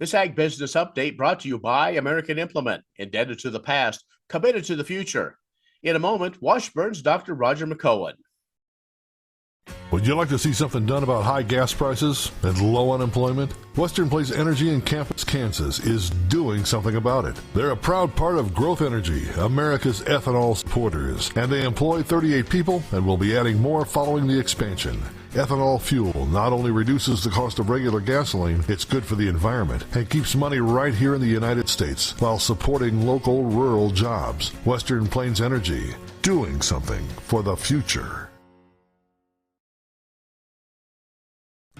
This Ag Business Update brought to you by American Implement, indebted to the past, committed to the future. In a moment, Washburn's Dr. Roger McEowen. Would you like to see something done about high gas prices and low unemployment? Western Place Energy in Campus, Kansas is doing something about it. They're a proud part of Growth Energy, America's ethanol supporters, and they employ 38 people and will be adding more following the expansion. Ethanol fuel not only reduces the cost of regular gasoline, it's good for the environment and keeps money right here in the United States while supporting local rural jobs. Western Plains Energy, doing something for the future.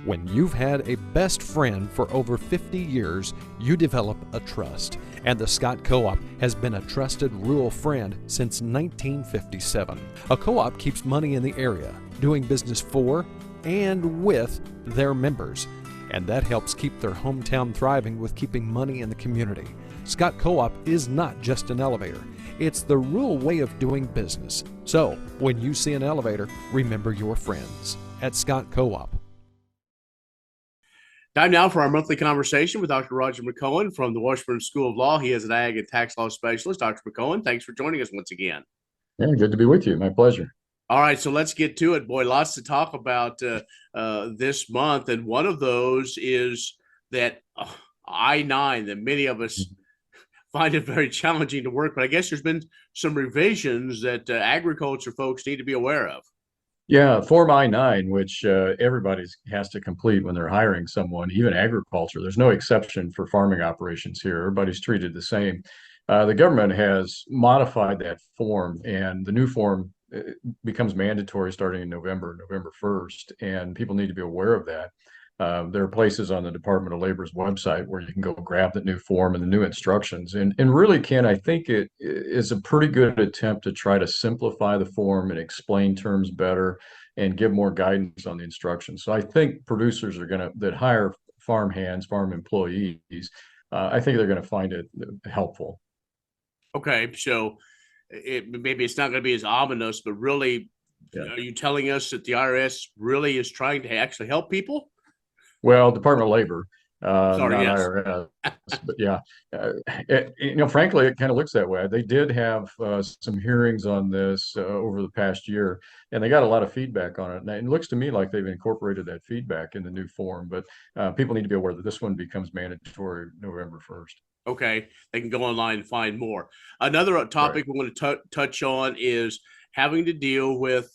When you've had a best friend for over 50 years, you develop a trust. And the Scott Co-op has been a trusted rural friend since 1957. A co-op keeps money in the area, doing business for and with their members. And that helps keep their hometown thriving with keeping money in the community. Scott Co-op is not just an elevator. It's the rural way of doing business. So, when you see an elevator, remember your friends at Scott Co-op. Time now for our monthly conversation with Dr. Roger McEowen from the Washurn School of Law. He is an ag and tax law specialist. Dr. McEowen, thanks for joining us once again. Yeah, good to be with you. My pleasure. All right, so let's get to it. Boy, lots to talk about this month. And one of those is that I-9 that many of us find it very challenging to work. But I guess there's been some revisions that agriculture folks need to be aware of. Yeah, Form I-9, which everybody has to complete when they're hiring someone, even agriculture. There's no exception for farming operations here. Everybody's treated the same. The government has modified that form, and the new form becomes mandatory starting in November 1st, and people need to be aware of that. There are places on the Department of Labor's website where you can go grab the new form and the new instructions. And really, Ken, I think it is a pretty good attempt to try to simplify the form and explain terms better and give more guidance on the instructions. So I think producers that hire farm hands, farm employees, I think they're going to find it helpful. Okay, so maybe it's not going to be as ominous, but really, Are you telling us that the IRS really is trying to actually help people? Well, Department of Labor, not yes. IRS, but yeah, frankly, it kind of looks that way. They did have some hearings on this over the past year, and they got a lot of feedback on it. And it looks to me like they've incorporated that feedback in the new form, but people need to be aware that this one becomes mandatory November 1st. Okay, they can go online and find more. Another topic we want to touch on is having to deal with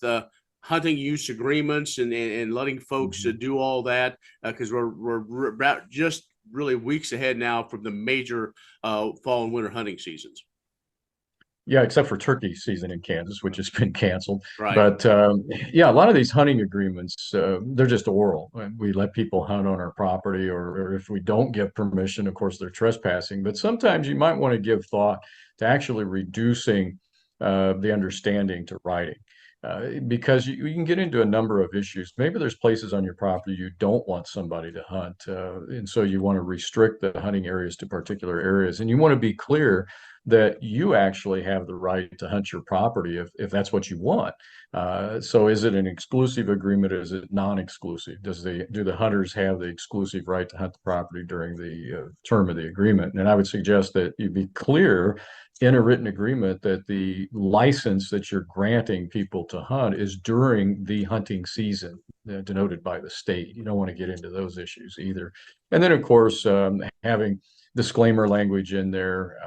hunting use agreements and letting folks do all that because we're about just really weeks ahead now from the major fall and winter hunting seasons. Yeah, except for turkey season in Kansas, which has been canceled. Right. But a lot of these hunting agreements, they're just oral. We let people hunt on our property, or if we don't give permission, of course, they're trespassing. But sometimes you might want to give thought to actually reducing the understanding to writing. Because you can get into a number of issues. Maybe there's places on your property you don't want somebody to hunt. And so you want to restrict the hunting areas to particular areas. And you want to be clear that you actually have the right to hunt your property if that's what you want. So is it an exclusive agreement? Or is it non-exclusive? Do the hunters have the exclusive right to hunt the property during the term of the agreement? And I would suggest that you be clear in a written agreement that the license that you're granting people to hunt is during the hunting season denoted by the state. You don't want to get into those issues either. And then, of course, having disclaimer language in there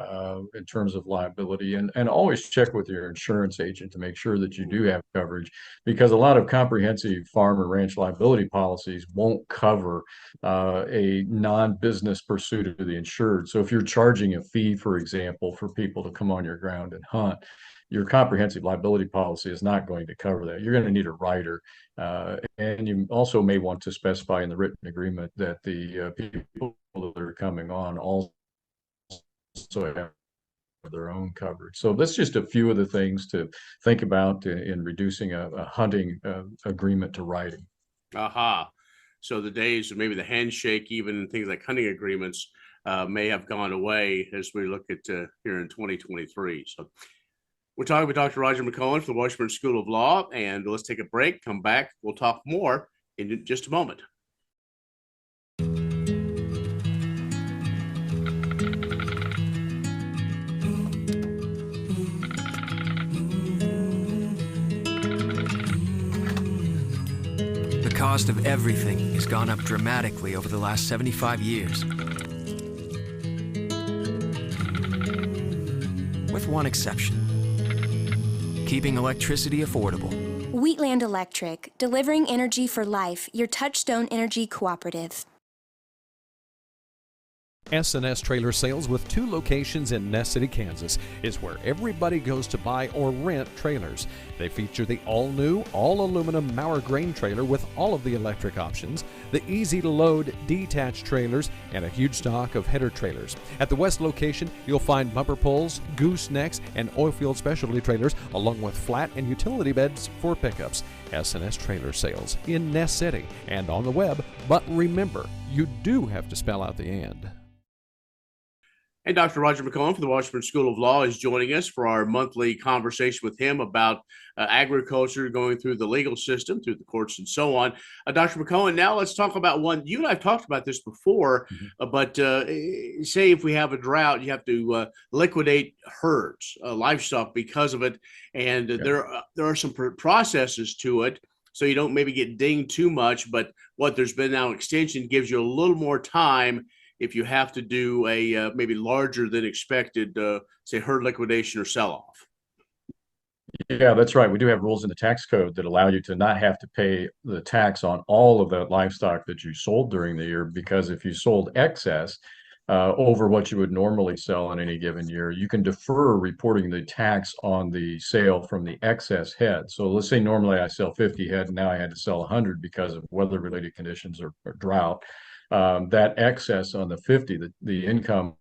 in terms of liability, and always check with your insurance agent to make sure that you do have coverage, because a lot of comprehensive farm and ranch liability policies won't cover a non-business pursuit of the insured. So if you're charging a fee, for example, for people to come on your ground and hunt, your comprehensive liability policy is not going to cover that. You're going to need a rider. And you also may want to specify in the written agreement that the people that are coming on also have their own coverage. So that's just a few of the things to think about in reducing a hunting agreement to writing. Aha. So the days of maybe the handshake, even things like hunting agreements, may have gone away as we look at here in 2023. So we're talking with Dr. Roger McEowen from the Washurn School of Law, and let's take a break, come back. We'll talk more in just a moment. cost of everything has gone up dramatically over the last 75 years. With one exception: keeping electricity affordable. Wheatland Electric, delivering energy for life, your Touchstone Energy Cooperative. S&S Trailer Sales, with 2 locations in Ness City, Kansas, is where everybody goes to buy or rent trailers. They feature the all-new, all-aluminum Mauer grain trailer with all of the electric options, the easy-to-load detached trailers, and a huge stock of header trailers. At the West location, you'll find bumper pulls, goosenecks, and oilfield specialty trailers, along with flat and utility beds for pickups. S&S Trailer Sales in Ness City and on the web, but remember, you do have to spell out the and. And Dr. Roger McEowen from the Washurn School of Law is joining us for our monthly conversation with him about agriculture, going through the legal system, through the courts, and so on. Dr. McEowen, now let's talk about one. You and I have talked about this before, but say if we have a drought, you have to liquidate herds, livestock because of it, and there are some processes to it, so you don't maybe get dinged too much. But what there's been now extension gives you a little more time if you have to do a maybe larger than expected, say, herd liquidation or sell-off. Yeah, that's right. We do have rules in the tax code that allow you to not have to pay the tax on all of that livestock that you sold during the year, because if you sold excess over what you would normally sell in any given year, you can defer reporting the tax on the sale from the excess head. So let's say normally I sell 50 head and now I had to sell 100 because of weather-related conditions or drought. That excess on the 50, the income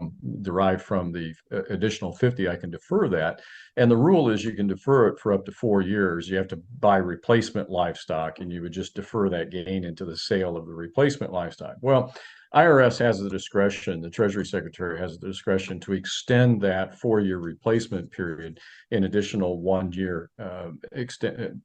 derived from the additional 50, I can defer that. And the rule is you can defer it for up to 4 years. You have to buy replacement livestock, and you would just defer that gain into the sale of the replacement livestock. Well, IRS has the discretion, the Treasury Secretary has the discretion to extend that 4-year replacement period in additional 1-year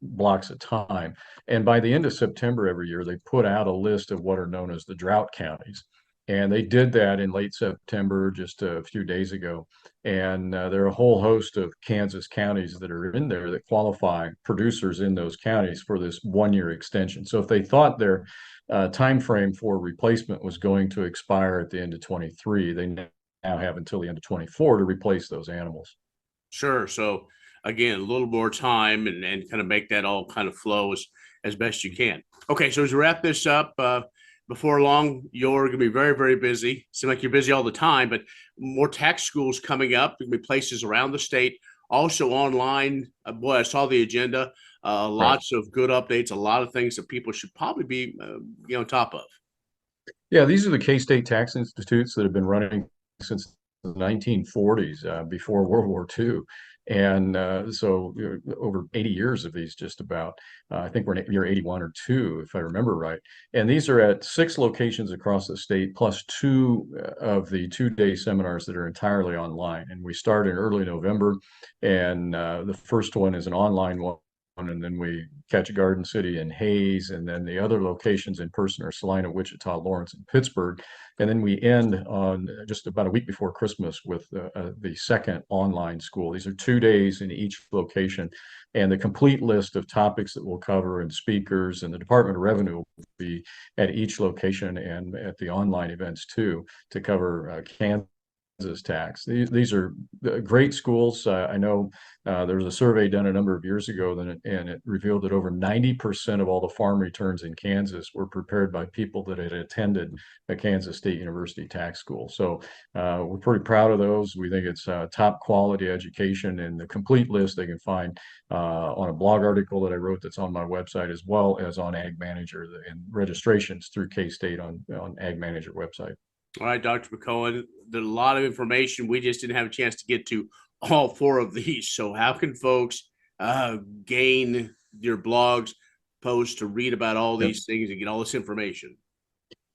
blocks of time. And by the end of September every year, they put out a list of what are known as the drought counties. And they did that in late September, just a few days ago. And there are a whole host of Kansas counties that are in there that qualify producers in those counties for this 1-year extension. So if they thought their time frame for replacement was going to expire at the end of 23, they now have until the end of 24 to replace those animals. Sure. So again, a little more time and kind of make that all kind of flow as best you can. Okay, so as we wrap this up, before long, you're going to be very, very busy. Seems like you're busy all the time, but more tax schools coming up. There'll be places around the state, also online. Boy, I saw the agenda. Lots of good updates, a lot of things that people should probably be on top of. Yeah, these are the K-State tax institutes that have been running since the 1940s, before World War II. And so over 80 years of these, just about. I think we're in year 81 or 2, if I remember right. And these are at 6 locations across the state, plus 2 of the 2-day seminars that are entirely online. And we start in early November, and the first one is an online one. And then we catch Garden City and Hayes, and then the other locations in person are Salina, Wichita, Lawrence, and Pittsburgh. And then we end on just about a week before Christmas with the second online school. These are 2 days in each location, and the complete list of topics that we'll cover and speakers, and the Department of Revenue will be at each location and at the online events too, to cover Kansas tax. These are great schools. I know there was a survey done a number of years ago, and it revealed that over 90% of all the farm returns in Kansas were prepared by people that had attended a Kansas State University tax school. So we're pretty proud of those. We think it's top quality education, and the complete list they can find on a blog article that I wrote that's on my website, as well as on Ag Manager, and registrations through K-State on Ag Manager website. All right, Dr. McEowen, there's a lot of information. We just didn't have a chance to get to all 4 of these. So how can folks gain your blogs, posts to read about all these things and get all this information?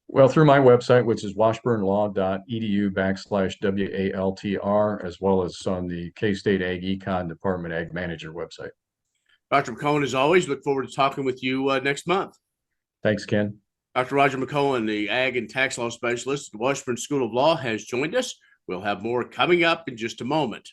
Well, through my website, which is washburnlaw.edu/WALTR, as well as on the K-State Ag Econ Department Ag Manager website. Dr. McEowen, as always, look forward to talking with you next month. Thanks, Ken. Dr. Roger McEowen, the Ag and Tax Law Specialist at the Washurn School of Law, has joined us. We'll have more coming up in just a moment.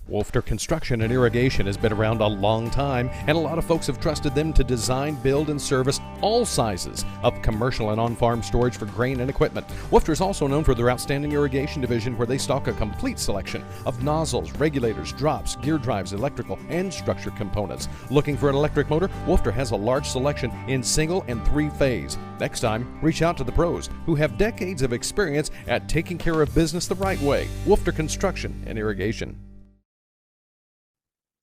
Wolfter Construction and Irrigation has been around a long time, and a lot of folks have trusted them to design, build, and service all sizes of commercial and on-farm storage for grain and equipment. Wolfter is also known for their outstanding irrigation division, where they stock a complete selection of nozzles, regulators, drops, gear drives, electrical, and structure components. Looking for an electric motor? Wolfter has a large selection in single and three-phase. Next time, reach out to the pros who have decades of experience at taking care of business the right way. Wolfter Construction and Irrigation.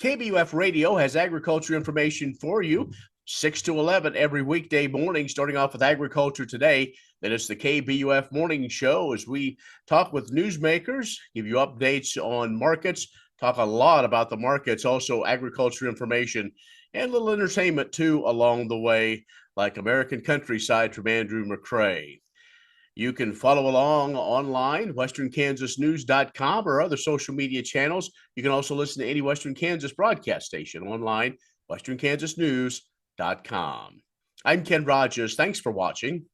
KBUF Radio has agriculture information for you, 6 to 11 every weekday morning, starting off with Agriculture Today. Then it's the KBUF Morning Show as we talk with newsmakers, give you updates on markets, talk a lot about the markets, also agriculture information, and a little entertainment too along the way, like American Countryside from Andrew McCrae. You can follow along online, westernkansasnews.com or other social media channels. You can also listen to any Western Kansas broadcast station online, westernkansasnews.com. I'm Ken Rogers. Thanks for watching.